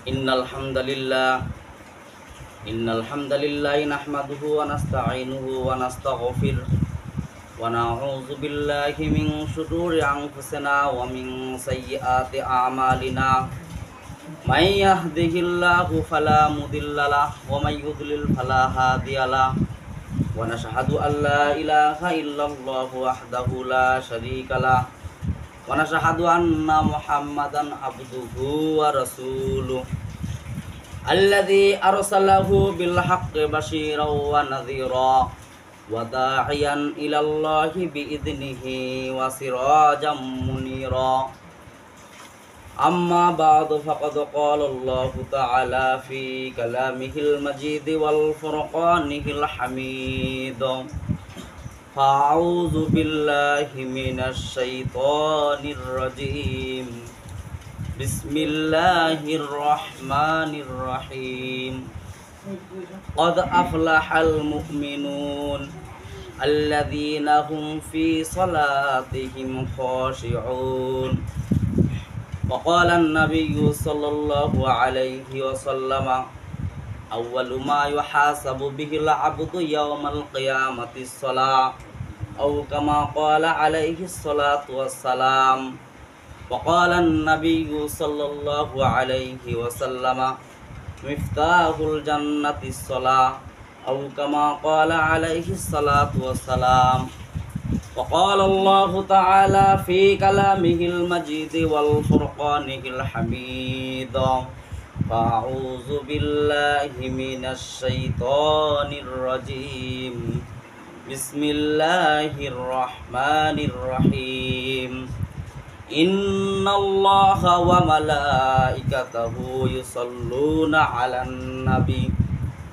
Innal hamdalillah nahmaduhu wa nasta'inuhu wa nastaghfiruh wa na'udzu billahi min shururi anfusina wa min sayyiati a'malina. May yahdihillahu fala mudilla lahu wa may yudlil fala hadiya lahu. Wa nashhadu an la ilaha illallah wahdahu la syarika lahu wa nashhadu anna Muhammadan abduhu wa rasuluh alladzi arsalahu bil haqqi basyiran wa nadhira wa da'iyan ila Allahi bi idnihi wa sirajan munira. Amma ba'du faqad qala Allah ta'ala fi kalamihil majid wal furqanihil hamid. Fa'udzu billahi minasy syaithanir rajim. Bismillahirrahmanirrahim. Qad aflahal mu'minun alladzina hum fi salatihim khashi'un. Wa qala an-nabiyyu sallallahu alaihi wasallam awwalu ma yuhasabu bihi al-'abdu yawmal qiyamati as-salah aw kama qala alaihi salatu wassalam. Wa qala an-nabiyyu sallallahu alaihi wasallam miftahul jannati as-salah aw kama qala alaihi salatu wassalam. Wa qala Allah ta'ala fi kalamihil majid wal furqanihil hamid. Fa'udzu billahi minasy syaithanir rajim. Bismillahirrahmanirrahim. Innallaha wa malaikatahu yusholluna 'alan nabi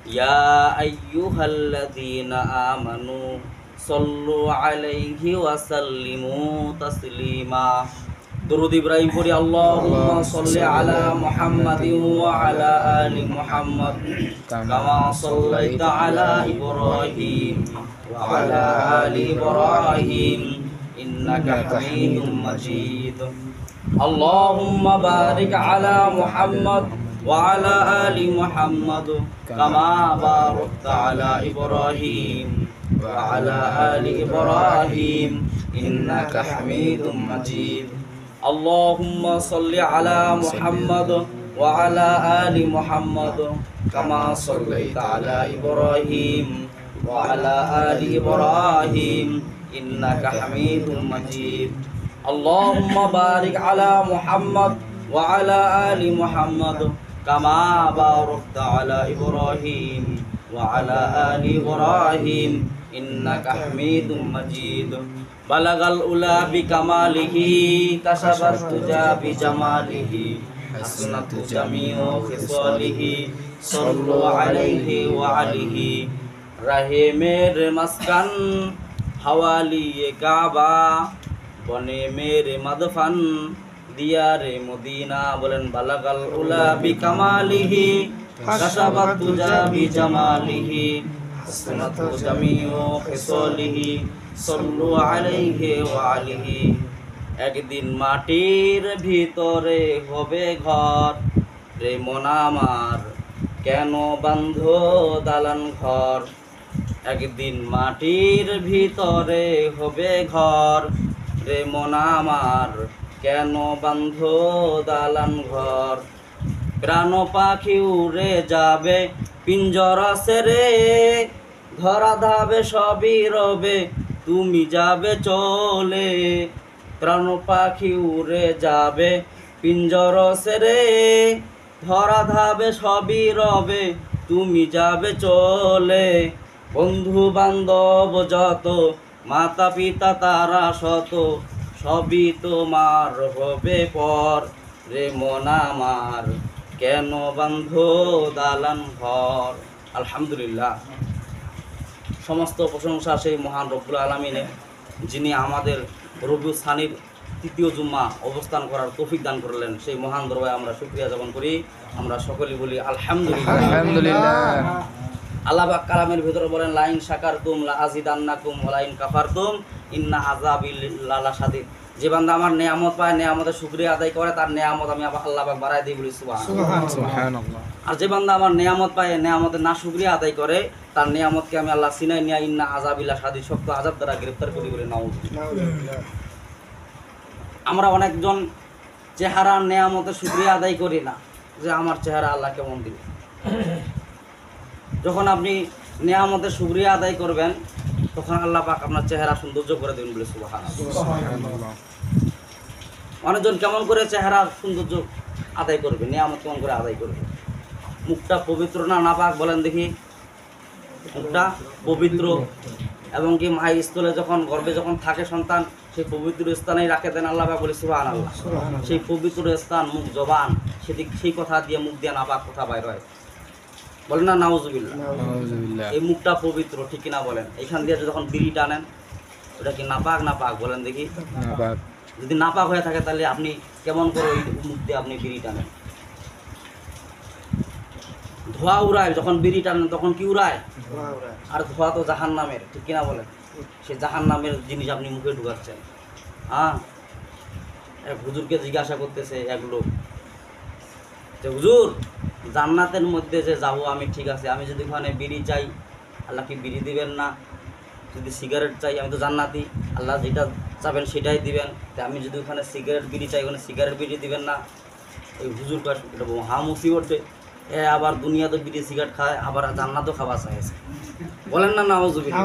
ya ayyuhalladzina amanu sallu 'alaihi wa sallimu taslima. Durud Ibrahim puri Allahumma salli ala Muhammadin wa ala ali Muhammad kama sallaita ala Ibrahim wa ala ali Ibrahim innaka Hamidum Majid. Allahumma barik ala Muhammad wa ala ali Muhammad kama barakta ala Ibrahim wa ala ali Ibrahim innaka Hamidum Majid. Allahumma salli ala Muhammad wa ala ali Muhammad kama sallaita ala Ibrahim wa ala ali Ibrahim innaka Hamidum Majid. Allahumma barik ala Muhammad wa ala ali Muhammad kama barakta ala Ibrahim wa ala ali Ibrahim innaka Hamidum Majid. Balagal ula bi kamalihi kasabat tuja bi jamalihi hasunatu jami'u khisalihi sallu alaihi wa alihi. Rahe mere maskan hawali Kaaba bone mere madfan diyare Medina. Bolen balagal ula bi kamalihi kasabat tuja bi jamalihi hasunatu jami'u khisalihi sallu alaihi wa alihi. একদিন মাটির ভিতরে হবে ঘর রে মন আমার কেন বান্ধ দালান ঘর। একদিন মাটির ভিতরে হবে ঘর রে মন আমার কেন বান্ধ দালান ঘর। প্রাণ পাখি উড়ে যাবে পিঞ্জরা ছেড়ে ধরা ধাবে সবই রবে তুমি যাবে চলে। প্রাণ পাখি উড়ে যাবে পিঞ্জর ছেড়ে ধরা ধাবে সবই রবে তুমি যাবে চলে। বন্ধু বান্ধব যত মাতা পিতা তারা শত সবই তোমার হবে পর রে মন আমার কেন বান্ধ দালান ঘর। আলহামদুলিল্লাহ, সমস্ত প্রশংসা সেই মহান রব্বুল আলামিনের, যিনি আমাদের রবিউল সানির তৃতীয় জুম্মা অবস্থান করার তৌফিক দান করলেন। সেই মহান দরবারে আমরা শুকরিয়া জ্ঞাপন করি। আমরা সকলেই বলি আলহামদুলিল্লাহ। আলহামদুলিল্লাহ। আল্লাহ পাক কালামের ভিতরে বলেন লাইন শাকারতুম লা আযিদান্নাকুম ওয়া লাইন কাফারতুম ইন্না আযাবি লাশাদীদ। যে বান্দা আমার নেয়ামত পায়, নেয়ামতের শুকরিয়া আদায় করে, তার নেয়ামত আমি আল্লাহ পাক বাড়ায় দিই বলি সুবহানাল্লাহ। আর যে বান্দা আমার নেয়ামত পায়, নেয়ামতের না শুকরিয়া আদায় করে, তার নেয়ামতকে আমি আল্লাহ সিনাই নিয়া ইন্না আযাবিল্লাহ শাদীদ, শক্ত আযাব দ্বারা গ্রেফতার করি বলে নাউযুবিল্লাহ। আমরা অনেকজন চেহারার নেয়ামতের শুকরিয়া আদায় করি না, যে আমার চেহারা আল্লাহ কেমন দিল। যখন আপনি নেয়ামতের শুকরিয়া আদায় করবেন, তখন আল্লাহ পাক আপনার চেহারা সৌন্দর্য করে দেবেন বলে সুবহানাল্লাহ। অনেকজন কেমন করে চেহারা সৌন্দর্য আদায় করবে, নেয়ামত কেমন করে আদায় করবে? মুখটা পবিত্র না নাপাক বলেন দেখি? মুখটা পবিত্র, এবং কি মায়ের স্থলে যখন গর্ভে যখন থাকে সন্তান, সেই পবিত্র স্থানেই রাখে দেন আল্লাহ পাক বলে সুবহানাল্লাহ। সেই পবিত্র স্থান মুখ, জবান, সেই কথা দিয়ে মুখ দিয়ে নাপাক কথা বাইর হয়, বলেন না নাউযুবিল্লাহ। এই মুখটা পবিত্র, ঠিক কিনা বলেন? এখান দিয়ে যখন বিড়ি টানেন, ওটা কি নাপাক? নাপাক বলেন দেখি? যদি নাপাক হয়ে থাকে তাহলে আপনি কেমন করে ওই মুখ দিয়ে আপনি বিড়ি টানেন? ধোঁয়া উড়ায়, যখন বিড়ি টানেন তখন কি উড়ায়? আর ধোঁয়া তো জাহান্নামের, ঠিক কিনা বলেন? সেই জাহান্নামের জিনিস আপনি মুখে ঢুকাচ্ছেন। এক হুজুরকে জিজ্ঞাসা করতেছে এক লোক, যে হুজুর, জান্নাতের মধ্যে যে যাবো আমি, ঠিক আছে, আমি যদি ওখানে বিড়ি চাই, আল্লাহ কি বিড়ি দিবেন না? যদি সিগারেট চাই, আমি তো জান্নাতি, আল্লাহ যেটা চাবেন সেটাই দিবেন। আমি যদি ওখানে সিগারেট বিড়ি চাই, ওখানে সিগারেট বিড়ি দিবেন না? ওই হুজুর এটা হা মুসিবতে, আবার দুনিয়া তো বিড়ি সিগারেট খায়, আবার জান্নাতও খাওয়া চাইছে, বলেন না নাউযুবিল্লাহ।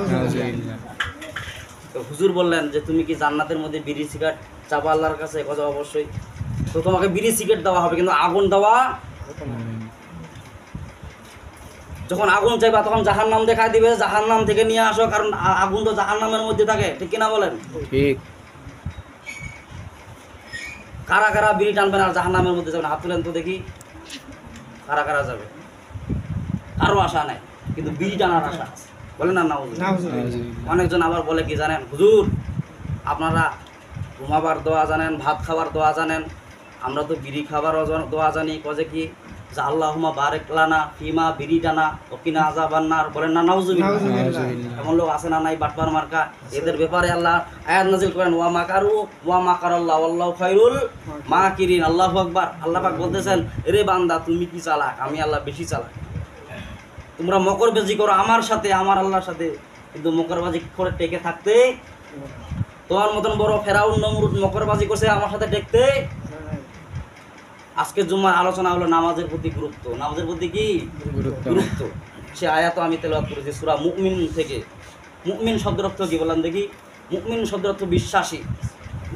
তো হুজুর বললেন যে তুমি কি জান্নাতের মধ্যে বিড়ি সিগারেট চাবা আল্লাহর কাছে? কথা অবশ্যই। তো তোমাকে বিড়ি সিগারেট দেওয়া হবে, কিন্তু আগুন দেওয়া, যখন আগুন চাইবা তখন জাহান্নাম দেখায় দিবে, জাহান্নাম থেকে নিয়ে আসো, কারণ আগুন তো জাহান্নামের মধ্যে থাকে, ঠিক কিনা বলেন? ঠিক। কারা কারা বিড়ি টানবেন আর জাহান্নামের মধ্যে যাবেন? হাত তুলেন তো দেখি, কারা কারা যাবে? কারো আশা নাই, কিন্তু বিড়ি টানার আশা আছে, বলেন না নাউযুবিল্লাহ। অনেকজন আবার বলে কি জানেন, হুজুর আপনারা ঘুমাবার দোয়া জানেন, ভাত খাবার দোয়া জানেন, আমরা তো বিড়ি খাবার দোয়া জানি। কজে কি, যে আল্লাহুম্মা বারিক লানা ফিমা বিড়ি টানা ওকিনা আযাবান নার, বলেন না নাউযুবিল্লাহ। এমন লোক আছে না নাই? বাটপার মার্কা। এদের ব্যাপারে আল্লাহ আয়াত নাযিল করেন, ওয়া মাকারু ওয়া মাকারাল্লাহু ওয়াল্লাহু খায়রুল মাকিরিন। আল্লাহু আকবার। আল্লাহ পাক বলতেছেন, এরে বান্দা, তুমি কি চালাক? আমি আল্লাহ বেশি চালাক। তোমরা মকরবাজি করো আমার সাথে, আমার আল্লাহর সাথে, কিন্তু মকরবাজি করে টেকে থাকতে, তোমার মতন বড় ফেরাউন নমরুদ মকরবাজি করছে আমার সাথে টেকতে। আজকের জুম্মার আলোচনা হলো নামাজের প্রতি গুরুত্ব। নামাজের প্রতি কি গুরুত্ব? সে আয়াত আমি তেলাওয়াত করেছি সূরা মুমিন থেকে। মুমিন শব্দের অর্থ কি বলেন দেখি? মুমিন শব্দের অর্থ বিশ্বাসী,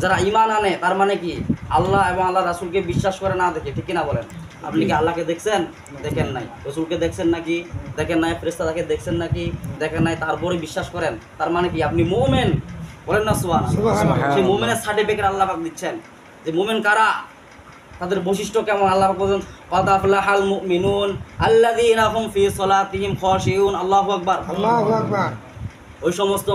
যারা ঈমান আনে। তার মানে কি? আল্লাহ এবং আল্লাহ রাসূলকে বিশ্বাস করে না দেখে, ঠিক কিনা বলেন? আপনি কি আল্লাহকে দেখছেন? দেখেন নাই। রাসূলকে দেখছেন নাকি? দেখেন নাই। ফেরেশতাকে দেখছেন নাকি? দেখেন নাই। তারপরে বিশ্বাস করেন, তার মানে কি? আপনি মুমিন, বলেন না সুবহানাল্লাহ। সেই মুমিনের সার্টিফিকেট আল্লাহ পাক দিচ্ছেন, যে মুমিন কারা, তাদের বৈশিষ্ট্য কেমন। আল্লাহ পাক বলেন, ক্বাদ আফলাহাল মুমিনুন আল্লাযীনা হুম ফি সালাতিহিম খাশিউন। আল্লাহু আকবার, আল্লাহু আকবার। ওই সমস্ত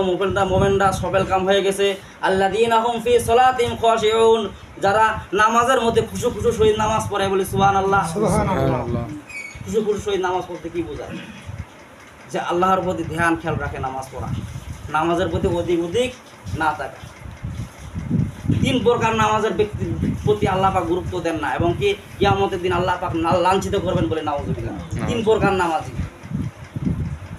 মুমিনরা সফল কাম হয়ে গেছে। আল্লাযীনা হুম ফি সালাতিহিম খাশিউন, যারা নামাজের মধ্যে খুশু সহিত নামাজ পড়ে, বলি সুবহানাল্লাহ। সুবহানাল্লাহ। খুশু সহিত নামাজ পড়তে কি বোঝায়? যে আল্লাহর প্রতি ধ্যান খেয়াল রাখে নামাজ পড়া, নামাজের প্রতি অধিক না থাকা। 3 প্রকার নামাজের ব্যক্তির প্রতি আল্লাহ পাক গুরুত্ব দেন না, এবং কি কিয়ামতের দিন আল্লাহ পাক লাঞ্ছিত করবেন বলে নাউযুবিল্লাহ। 3 প্রকার নামাজি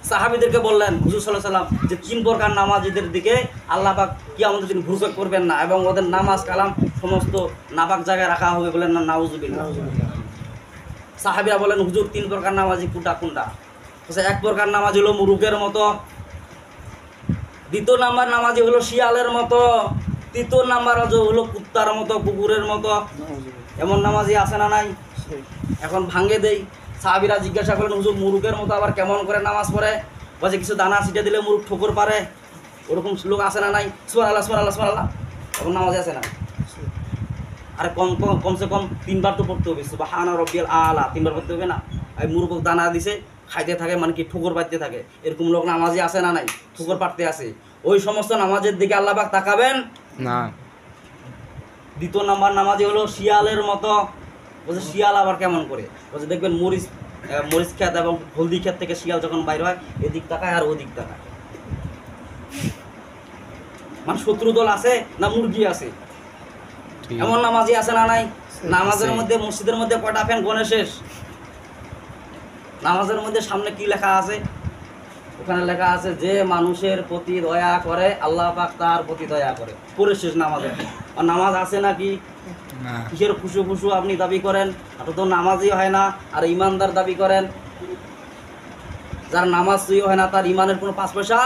সাহাবীদেরকে বললেন হুজুর সাল্লাল্লাহু আলাইহি ওয়াসাল্লাম, যে 3 প্রকার নামাজিদের দিকে আল্লাহ পাক কিয়ামতের দিন ভ্রুক্ষেপ করবেন না, এবং ওদের নামাজ কালাম সমস্ত নাপাক জায়গায় রাখা হবে, বলেন না নাউযুবিল্লাহ। সাহাবীরা বলেন, হুজুর 3 প্রকার নামাজি কোনটা? এক প্রকার নামাজ হলো মুরুগের মতো, 2 নাম্বার নামাজি হলো শিয়ালের মতো, 3 নাম্বার হলো কুত্তার মতো, কুকুরের মতো। এমন নামাজি আছে না নাই? এখন ভাঙ্গে দেই। সাহাবীরা জিজ্ঞাসা করলেন, হুজুর মুরুগের মতো আবার কেমন করে নামাজ পড়ে? বলে, কিছু দানা ছিটে দিলে মুরুগ ঠোকর পারে, ওরকম লোক আছে না নাই? সুবহানাল্লাহ সুবহানাল্লাহ সুবহানাল্লাহ। এখন নামাজি আছে না? আরে কমসে কম 3 বার তো পড়তে হবে, সুবহানা রাব্বিয়াল আলা 3 বার পড়তে হবে না? এই মুরুগ দানা দিছে, খাইতে থাকে, মানে কি ঠোকর পাইতে থাকে, এরকম লোক নামাজি আছে না নাই? ঠোকর পাড়তে আছে। ওই সমস্ত নামাজের দিকে আল্লাহ পাক তাকাবেন না। 2 নাম্বার নামাজি হলো শিয়ালের মতো। বলছে, শিয়াল আবার কেমন করে? বলছে, দেখবেন মরিচ ক্ষেত এবং হলদি ক্ষেত থেকে শিয়াল যখন বাইর হয়, এদিক তাকায় আর ওদিক তাকায়। মানে শত্রু দল আছে না মুরগি আছে, এমন নামাজি আছে না নাই? নামাজের মধ্যে মসজিদের মধ্যে কয়টা ফ্যান গনে শেষ। নামাজের মধ্যে সামনে কি লেখা আছে? ওখানে লেখা আছে যে মানুষের প্রতি দয়া করে আল্লাহ পাক তার প্রতি দয়া করে, পুরো শেষ নামাজের। আর নামাজ আছে নাকি? কিসের খুশু খুশু আপনি দাবি করেন? এটা তো নামাজই হয় না, আর ইমানদার দাবি করেন। যার নামাজ সহি হয় না তার ইমানের কোনো 5 পয়সা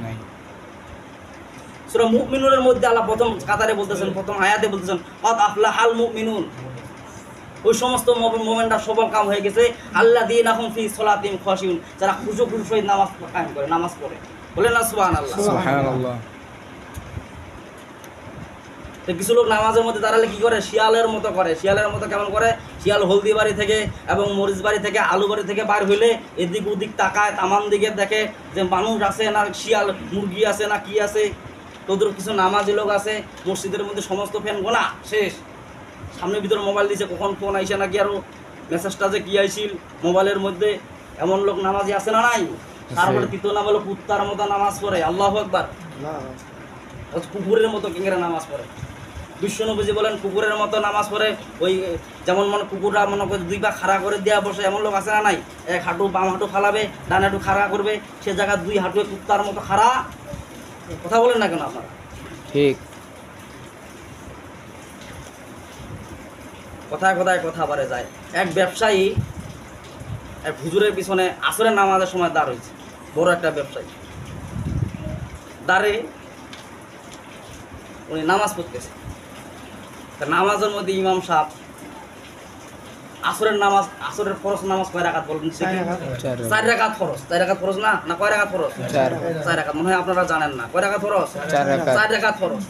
নাই। সূরা মুমিনুনের মধ্যে আল্লাহ প্রথম কাতারে বলতেছেন, প্রথম আয়াতে বলতেছেন ক্বাদ আফলাহাল মুমিনুন। ওই সমস্ত মুমিনরা সফল কাম হয়ে গেছে, আল্লাযীনা হুম ফি সলাতিহিম খাশিউন, যারা খুশু খুশু সহিত নামাজ কায়েম করে, নামাজ পড়ে। বলেন না সুবহানাল্লাহ। সুবহানাল্লাহ। তো কিছু লোক নামাজের মধ্যে দাঁড়ালে কি করে? শিয়ালের মতো করে। শিয়ালের মতো কেমন করে? শিয়াল হলদি বাড়ি থেকে এবং মরিচ বাড়ি থেকে, আলু বাড়ি থেকে বার হইলে এদিক ওদিক তাকায়, তামান দিকে দেখে যে মানুষ আছে না শিয়াল মুরগি আছে না কি আছে। তোদের কিছু নামাজি লোক আছে মসজিদের মধ্যে সমস্ত ফ্যান গোনা শেষ, সামনে ভিতরে মোবাইল দিছে, কখন ফোন আইসে নাকি আরো মেসেজটা যে কি আইছিল মোবাইলের মধ্যে। এমন লোক নামাজি আছে না নাই? তারপরে তৃতীয় নাম হলো কুত্তার মতো নামাজ পড়ে, আল্লাহু আকবার। কুকুরের মতো কিংরা নামাজ পড়ে। বিশ্বনবীজি বলেন কুকুরের মতো নামাজ পড়ে। ওই যেমন মনে কুকুররা মনে করে 2 পা খাড়া করে দেওয়া বসে, এমন লোক আছে না নাই? এক হাঁটু বাম হাঁটু ফালাবে, ডান হাঁটু খাড়া করবে, সে জায়গায় 2 হাঁটু কুত্তার মতো খাড়া। কথা বলেন না কেন আপনারা? ঠিক কথায় কথায় কথা বাড়ে যায়। এক ব্যবসায়ী এক হুজুরের পিছনে আসরের নামাজের সময় দাঁড় হয়েছে, বড় একটা ব্যবসায়ী দাঁড়ে উনি নামাজ পড়তেছে। নামাজের মধ্যে ইমাম সাহেব আসরের নামাজ, আসরের ফরজ নামাজ কয় রাকাত বলবেন? 4 রাকাত ফরজ। 4 রাকাত ফরজ না? না কয় রাকাত ফরজ? 4 রাকাত। মনে হয় আপনারা জানেন না। কয় রাকাত ফরজ? 4 রাকাত ফরজ।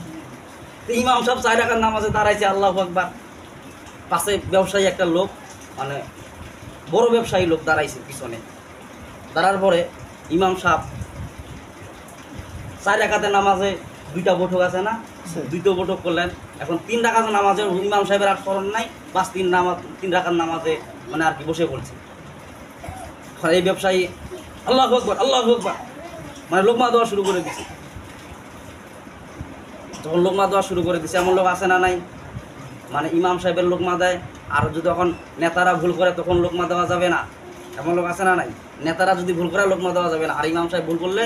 তো ইমাম সাহেব 4 রাকাত নামাজে দাঁড়াইছে, আল্লাহু আকবার। পাশে ব্যবসায়ী একটা লোক, মানে বড় ব্যবসায়ী লোক দাঁড়াইছে পিছনে। দাঁড়ার পরে ইমাম সাহেব 4 রাকাতের নামাজে 2টা বৈঠক আছে না, 2টো বৈঠক করলেন। এখন 3 রাকাত নামাজে ইমাম সাহেবের আর স্মরণ নাই, বাস 3 রাকাত নামাজে মানে আর কি বসে পড়ছে। এই ব্যবসায়ী আল্লাহু আকবার আল্লাহু আকবার মানে লোকমা দেওয়া শুরু করে দিছে। যখন লোকমা দেওয়া শুরু করে দিছে, এমন লোক আছে না নাই? মানে ইমাম সাহেবের লোকমা দেয়, আর যদি তখন নেতারা ভুল করে তখন লোকমা দেওয়া যাবে না, এমন লোক আছে না নাই? নেতারা যদি ভুল করে লোকমা দেওয়া যাবে না, আর ইমাম সাহেব ভুল করলে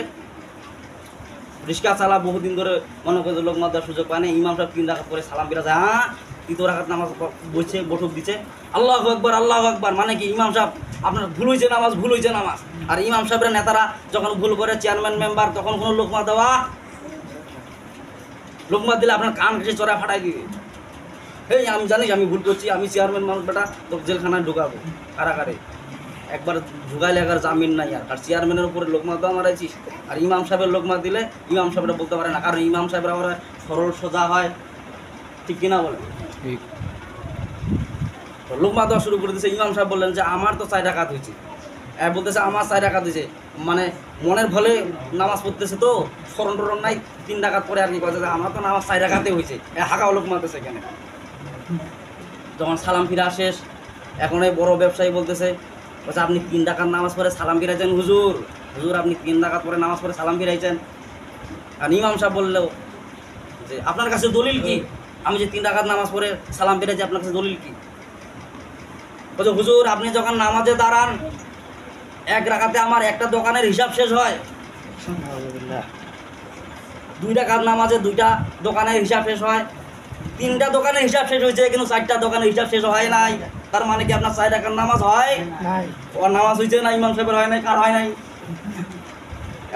রিক্সা চালা বহুদিন ধরে মনে করে লোকমা দেওয়ার সুযোগ পায় না। ইমাম সাহেব 3 রাকাত করে সালাম ফিরা যায়, হ্যাঁ 3 রাকাত নামাজ বলছে, বৈঠক দিচ্ছে, আল্লাহু আকবার আল্লাহু আকবার। মানে কি ইমাম সাহেব আপনার ভুল হয়েছে নামাজ, ভুল হয়েছে নামাজ। আর ইমাম সাহেবের নেতারা যখন ভুল করে, চেয়ারম্যান মেম্বার, তখন কোনো লোকমা দেওয়া, লোকমা দিলে আপনার কান ঘেঁষে চড়া ফাটাই দিবে। এই আমি জানিস আমি ভুল করছি, আমি চেয়ারম্যান মানুষ, বেটা তো জেলখানায় ঢুকাবো কারাগারে। একবার ঢুকাইলে একবার জামিন নাই। আর চেয়ারম্যানের উপরে লোকমা দেওয়া মারাইছিস, আর ইমাম সাহেবের লোকমা দিলে ইমাম সাহেবরা বলতে পারে না, কারণ ইমাম সাহেবরা ওরা সরল সোজা হয়, ঠিক কিনা বলেন? ঠিক। লোকমা দেওয়া শুরু করে দিয়েছে। ইমাম সাহেব বললেন যে আমার তো 4 রাকাত হয়েছে, বলতেছে আমার 4 রাকাত হয়েছে, মানে মনের ভলে নামাজ পড়তেছে তো স্মরণ টরণ নাই, 3 রাকাত পরে আর কি কথা, আমার তো নামাজ 4 রাকাতে হয়েছে, হাঁকাও লোকমাতেছে কেন? যখন সালাম ফিরা শেষ, এখন এই বড় ব্যবসায়ী বলতেছে আপনি 3 রাকাত নামাজ পড়ে সালাম ফিরাইছেন হুজুর, হুজুর আপনি 3 রাকাত পরে নামাজ পড়ে সালাম ফিরাইছেন। আর ইমাম সাহেব বললেও যে আপনার কাছে দলিল কি? আমি যে 3 রাকাত নামাজ পড়ে সালাম ফিরাইছি, আপনার কাছে দলিল কি? বলছে হুজুর আপনি যখন নামাজে দাঁড়ান 1 রাকাতে আমার একটা দোকানের হিসাব শেষ হয়, 2 রাকাত নামাজে 2টা দোকানের হিসাব শেষ হয়, 3টা দোকানের হিসাব শেষ হয়েছে, কিন্তু 4টা দোকানের হিসাব শেষ হয় নাই। তার মানে কি আপনার 4 রাকাত নামাজ হয়? ওর নামাজ হয়েছে না, ইমাম সাহেবের হয় নাই, কার হয় নাই?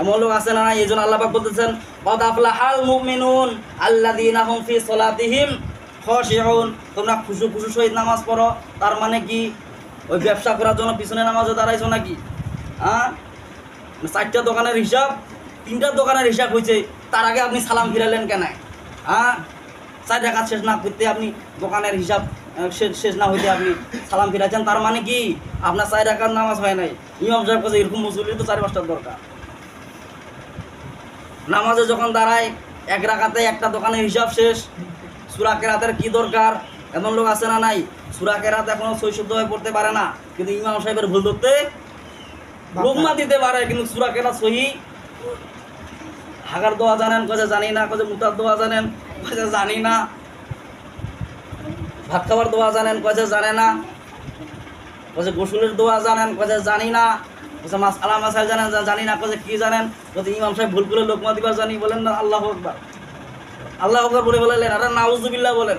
এমন লোক আছে না? এই জন্য আল্লাহ পাক বলতেছেন ক্বাদ আফলাহাল মুমিনুন আল্লাযীনা হুম ফি সলাতিহিম খাশিউন। তোমরা খুশু খুশু সহিত নামাজ পড়ো। তার মানে কি ওই ব্যবসা করার জন্য পিছনে নামাজে দাঁড়াইছো নাকি? হ্যাঁ 4টা দোকানের হিসাব, 3টা দোকানের হিসাব হয়েছে, তার আগে আপনি সালাম ফিরালেন কেন? হ্যাঁ 4 রাকাত শেষ না করতে আপনি দোকানের হিসাব শেষ না হইতে আপনি সালাম ফিরাইছেন, তার মানে কি আপনার 4 রাকাত নামাজ হয় নাই। ইমাম সাহেব কাছে এরকম মুসল্লি তো 4-5টার দরকার। নামাজে যখন দাঁড়ায় 1 রাকাতে একটা দোকানের হিসাব শেষ, সূরা কেরাতের কি দরকার? এমন লোক আছে না নাই? সূরা কেরাত এখনো সহি শুদ্ধ হয়ে পড়তে পারে না, কিন্তু ইমাম সাহেবের ভুল ধরতে লোকমা দিতে পারে, কিন্তু সূরা কেরাত সহি। হাগার দোয়া জানেন? কয়ে জানি না। কয়ে মুতার দোয়া জানেন? কয়ে জানি না। ভাত খাবার দোয়া জানেন, কয়েছে জানে না। কয়েছে গোসলের দোয়া জানেন, কয়েছে জানি না। কয়েছে মাসআলা মাসাইল জানেন, জানি না। কয়েছে কি জানেন? কয়েছে ইমাম সাহেব ভুল করে লোকমা দিবার জানি। বলেন না আল্লাহু আকবার, আল্লাহু আকবার বলে বলেন, আরে নাউজুবিল্লাহ বলেন।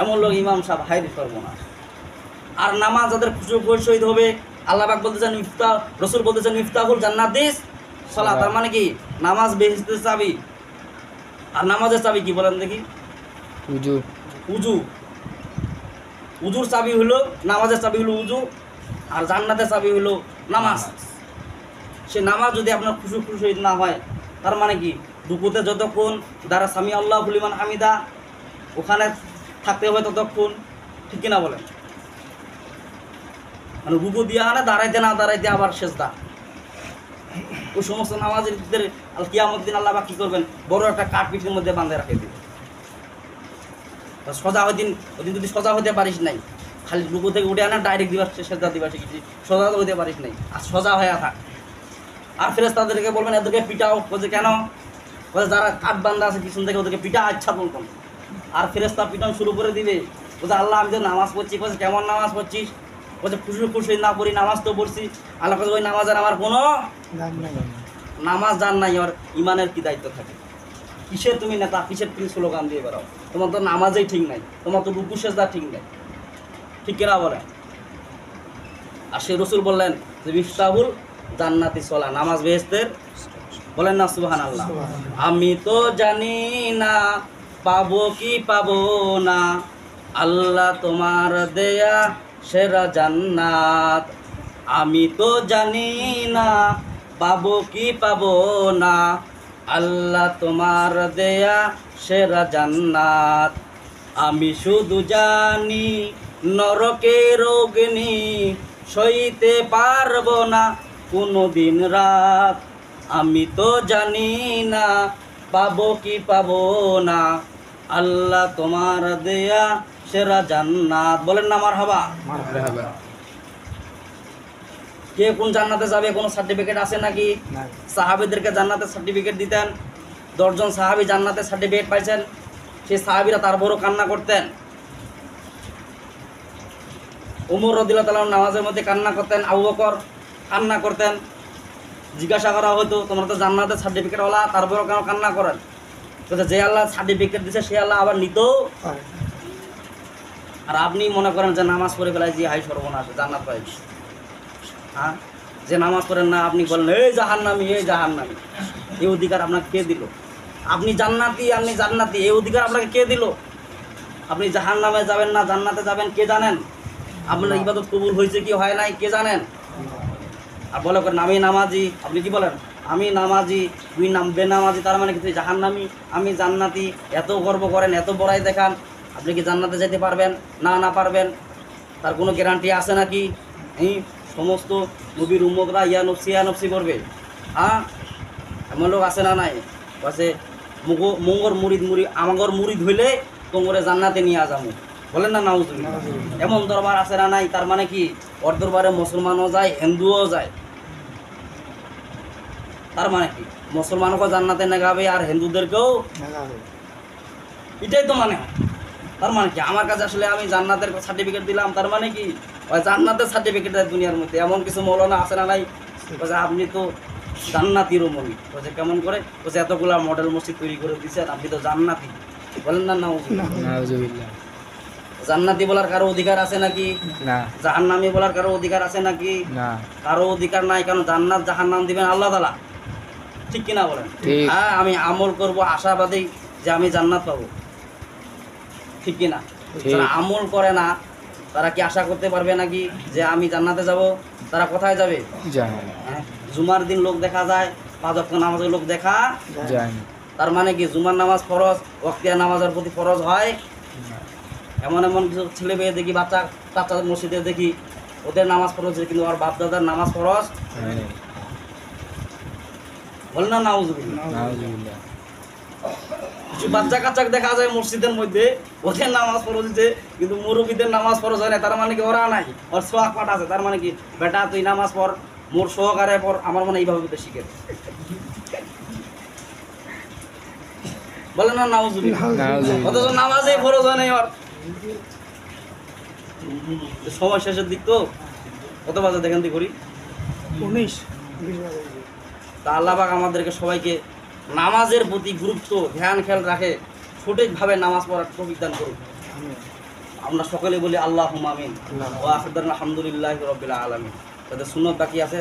এমন লোক ইমাম সাহেব, হায়রে সর্বনাশ। আর নামাজ যাদের খুশু শহীদ হবে, আল্লাহ পাক বলতেছেন ইফতাহ, রসুল বলতেছেন ইফতাহুল জান্নাতিস সালাত। তার মানে কি? নামাজ বেহেশতের চাবি। আর নামাজের চাবি কি বলেন দেখি? উজু। উজু, উজুর চাবি হলো, নামাজের চাবি হলো উজু, আর জান্নাতের চাবি হলো নামাজ। সে নামাজ যদি আপনার খুশু শহীদ না হয়, তার মানে কি? রুকুতে যতক্ষণ দ্বারা সামি আল্লাহু লিমান হামিদা ওখানে থাকতে হবে ততক্ষণ, ঠিক কিনা বলেন? মানে রুকু দিয়া না দাঁড়াইতে না দাঁড়াইতে আবার সেজদা। ওই সমস্ত নামাজের কিয়ামত দিন আল্লাহ কি করবেন? বড় একটা কাঠ পিঠের মধ্যে বাঁধে রাখে দিবে। সোজা ওই দিন যদি সোজা হতে পারিস নাই, খালি রুকু থেকে উঠে আনা ডাইরেক্ট দিবা সেজদা দিবা শিখেছি, সোজা হতে পারিস নাই, আর সোজা হয়ে থাক। আর ফেরেশতাদেরকে বলবেন এদেরকে পিটাও। বলছে কেন? বলছে যারা কাঠ বান্ধা আছে পিছন থেকে ওদেরকে পিটা ইচ্ছা বলতাম। আর ফেরেশতা পিটন শুরু করে দিবে। বলছে আল্লাহ আমি তো নামাজ পড়ছি। বলছে কেমন নামাজ পড়ছিস? বলছে খুশি না পড়ি, নামাজ তো পড়ছি। আল্লাহ কাছে ওই নামাজের আমার কোনো নামাজ জান নাই। আর ইমানের কি দায়িত্ব থাকে? কিসের তুমি নেতা, কিসের তুমি স্লোগান দিয়ে বেড়াও? তোমার তো নামাজেই ঠিক নাই, তোমার তো রুকু সেজদা ঠিক নাই, ঠিক কিনা বলেন? আর সে রসুল বললেন যে মিফতাহুল জান্নাতি সলা, নামাজ বেহেশতের। বলেন না সুবহানাল্লাহ। আমি তো জানি না পাবো কি পাবো না, আল্লাহ তোমার দেয়া সেরা জান্নাত। আমি তো জানি না পাবো কি পাবো না, আল্লাহ তোমার দেয়া সেরা জান্নাত। আমি শুধু জানি নরকের অগ্নি সইতে পারবো না কোনো দিন রাত। আমি তো জানি না পাবো কি পাবো না, আল্লাহ তোমার দেয়া সেরা জান্নাত। বলেন না মারহাবা। কে কোন জান্নাতে যাবে কোনো সার্টিফিকেট আছে নাকি? সাহাবীদেরকে জান্নাতের সার্টিফিকেট দিতেন। 10 জন সাহাবী জান্নাতের সার্টিফিকেট পাইছেন। সেই সাহাবীরা তার বড় কান্না করতেন। ওমর রাদিয়াল্লাহু তাআলা নামাজের মধ্যে কান্না করতেন, আবু বকর কান্না করতেন। জিজ্ঞাসা করা হতো তোমরা তো জান্নাতের সার্টিফিকেট ওলা, তারপরও কেন কান্না করেন? যে আল্লাহ সার্টিফিকেট দিচ্ছে সে আল্লাহ আবার নিতেও। আর আপনি মনে করেন যে নামাজ পড়ে ফেলায় যে হাই সর্বনাশ জান্নাত পাইছি। হ্যাঁ, যে নামাজ পড়েন না আপনি বলেন এই জাহান্নামী, এই জাহান্নামী। এই অধিকার আপনাকে কে দিল? আপনি জান্নাতি, আপনি জান্নাতি, এই অধিকার আপনাকে কে দিল? আপনি জাহান্নামে যাবেন না জান্নাতে যাবেন কে জানেন? আপনার ইবাদত কবুল হয়েছে কি হয় নাই কে জানেন? আর বলে করেন আমি নামাজি, আপনি কি বলেন? আমি নামাজি, তুই নাম বেনামাজি, তার মানে কি তুই জাহান্নামী? আমি জান্নাতি, এত গর্ব করেন, এত বড়াই দেখান, আপনি কি জান্নাতে যেতে পারবেন? না পারবেন। তার কোনো গ্যারান্টি আছে নাকি? এই সমস্ত নবীর উম্মতরা ইয়া নফসি করবে। হ্যাঁ, এমন লোক আছে না নাই? বলছে মঙ্গর মুরিদ আমাগর মুরিদ হইলে তোমরে জান্নাতে নিয়ে যাবো। বলেন না নাউজুবিল্লাহ। এমন দরবার আছে না নাই? তার মানে কি ওর দরবারে মুসলমানও যায়, হিন্দুও যায়। তার মানে কি মুসলমানকেও জান্নাতে নেগাবে আর হিন্দুদেরকেও নেগাবে, এটাই তো মানে। তার মানে কি আমার কাছে আসলে আমি জান্নাতের সার্টিফিকেট দিলাম, তার মানে কি ওই জান্নাতের সার্টিফিকেট দেয় দুনিয়ার মধ্যে। এমন কিছু মৌলানা আছে না নাই? বলছে আপনি তো জান্নাতিরও মনি। বলছে কেমন করে? বলছে এতগুলা মডেল মসজিদ তৈরি করে দিচ্ছেন, আপনি তো জান্নাতি। বলেন না নাউজুবিল্লাহ। জান্নাতি বলার কারো অধিকার আছে নাকি? না। জাহান্নামী বলার কারো অধিকার আছে নাকি? না। কারো অধিকার নাই। কারণ জান্নাত জাহান্নাম দিবেন আল্লাহ তাআলা, ঠিক কিনা বলেন? হ্যাঁ, আমি আমল করব আশাবাদী যে আমি জান্নাত পাবো, ঠিক কিনা? যারা আমল করে না তারা কি আশা করতে পারবে নাকি যে আমি জান্নাতে যাব? তারা কোথায় যাবে? জুমার দিন লোক দেখা যায়, 5 ওয়াক্ত নামাজের লোক দেখা যায়। তার মানে কি জুমার নামাজ ফরজ, ওয়াক্তিয়া নামাজের প্রতি ফরজ হয়। এমন কিছু ছেলে মেয়ে দেখি, বাচ্চা মসজিদে দেখি ওদের নামাজ ফরজ, কিন্তু ওর বাপ দাদার নামাজ ফরজ। বল না নাউজুবিল্লাহ। কিছু বাচ্চা কাচ্চা দেখা যায় মসজিদের মধ্যে, ওদের নামাজ ফরজ হচ্ছে কিন্তু মুরব্বীদের নামাজ ফরজ হয় না। তার মানে কি ওরা নাই, ওর সোয়াক পাঠ আছে। তার মানে কি বেটা তুই নামাজ পড়, মোর সহকারে পড়। আমার মনে এইভাবে শিখে বলে না নাউজুবিল্লাহ, অথচ নামাজেই ফরজ হয় নাই ওর। সময় শেষের দিক তো, কত বাজে দেখেন দি করি 19। তা আল্লাহ পাক আমাদেরকে সবাইকে নামাজের প্রতি গুরুত্ব ধ্যান খেয়াল রাখে সঠিকভাবে নামাজ পড়ার তৌফিক দান করুন। আমরা সকলে বলি আল্লাহুম্মা আমিন ওয়া আখিরু দাওয়ানা আলহামদুলিল্লাহি রাব্বিল আলামিন। তাদের সুন্নাত বাকি আছে।